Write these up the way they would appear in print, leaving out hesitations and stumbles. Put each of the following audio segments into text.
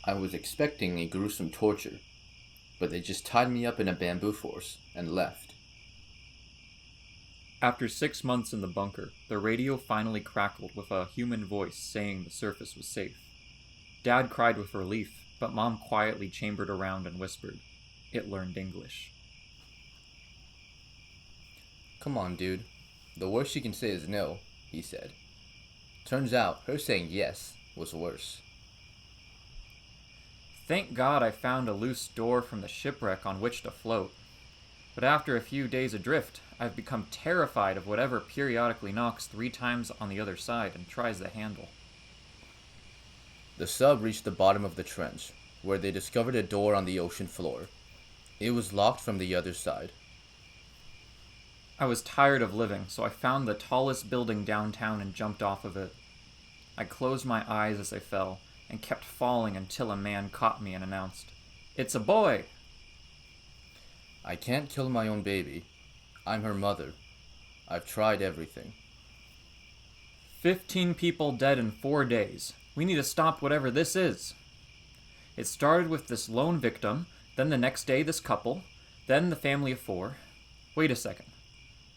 I was expecting a gruesome torture, but they just tied me up in a bamboo force and left. After 6 months in the bunker, the radio finally crackled with a human voice saying the surface was safe. Dad cried with relief, but Mom quietly chambered around and whispered. It learned English. Come on, dude. The worst you can say is no, he said. Turns out, her saying yes was worse. Thank God I found a loose door from the shipwreck on which to float. But after a few days adrift, I've become terrified of whatever periodically knocks 3 times on the other side and tries the handle. The sub reached the bottom of the trench, where they discovered a door on the ocean floor. It was locked from the other side. I was tired of living, so I found the tallest building downtown and jumped off of it. I closed my eyes as I fell, and kept falling until a man caught me and announced, "It's a boy!" I can't kill my own baby. I'm her mother. I've tried everything. 15 people dead in 4 days. We need to stop whatever this is. It started with this lone victim, then the next day this couple, then the family of 4. Wait a second,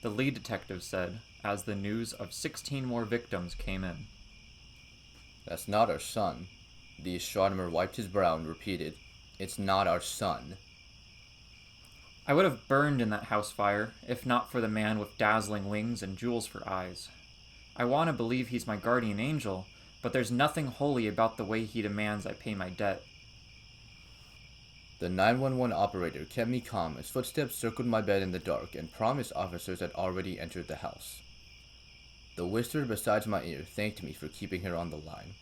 the lead detective said, as the news of 16 more victims came in. That's not our son. The astronomer wiped his brow and repeated, It's not our son. I would have burned in that house fire, if not for the man with dazzling wings and jewels for eyes. I want to believe he's my guardian angel, but there's nothing holy about the way he demands I pay my debt. The 911 operator kept me calm as footsteps circled my bed in the dark and promised officers had already entered the house. The whisper beside my ear thanked me for keeping her on the line.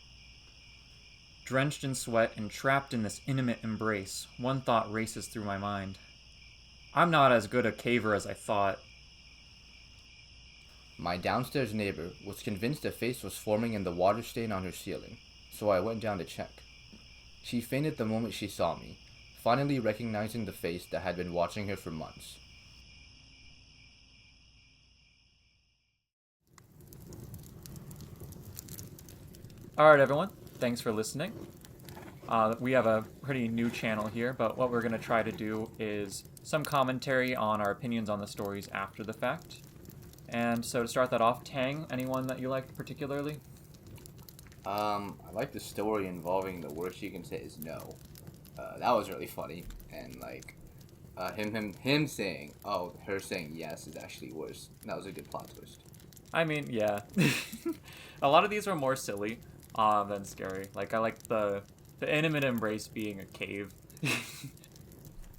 Drenched in sweat and trapped in this intimate embrace, one thought races through my mind. I'm not as good a caver as I thought. My downstairs neighbor was convinced a face was forming in the water stain on her ceiling, so I went down to check. She fainted the moment she saw me, finally recognizing the face that had been watching her for months. Alright everyone, thanks for listening. We have a pretty new channel here, but what we're going to try to do is some commentary on our opinions on the stories after the fact. And so to start that off, Tang, anyone that you liked particularly? I like the story involving the worst you can say is no. That was really funny, and him saying, oh, her saying yes is actually worse. That was a good plot twist. I mean, yeah. A lot of these were more silly than scary. Like, I like the intimate embrace being a cave.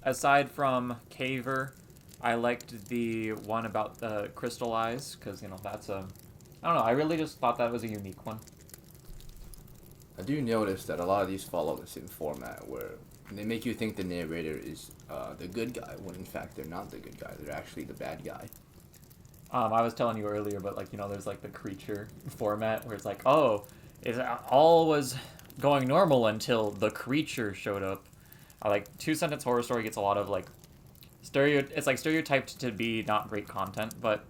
Aside from Caver, I liked the one about the crystal eyes, because, that's I don't know, I really just thought that was a unique one. I do notice that a lot of these follow the same format where they make you think the narrator is the good guy, when in fact they're not the good guy, they're actually the bad guy. I was telling you earlier, but, there's, the creature format where it's like, oh, all was going normal until the creature showed up. Two-sentence horror story gets a lot of, it's, stereotyped to be not great content, but,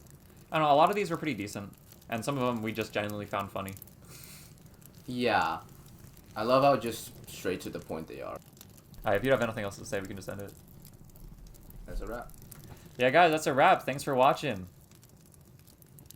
I don't know, a lot of these were pretty decent, and some of them we just genuinely found funny. Yeah. I love how just straight to the point they are. Alright, if you have anything else to say, we can just end it. That's a wrap. Yeah, guys, that's a wrap. Thanks for watching.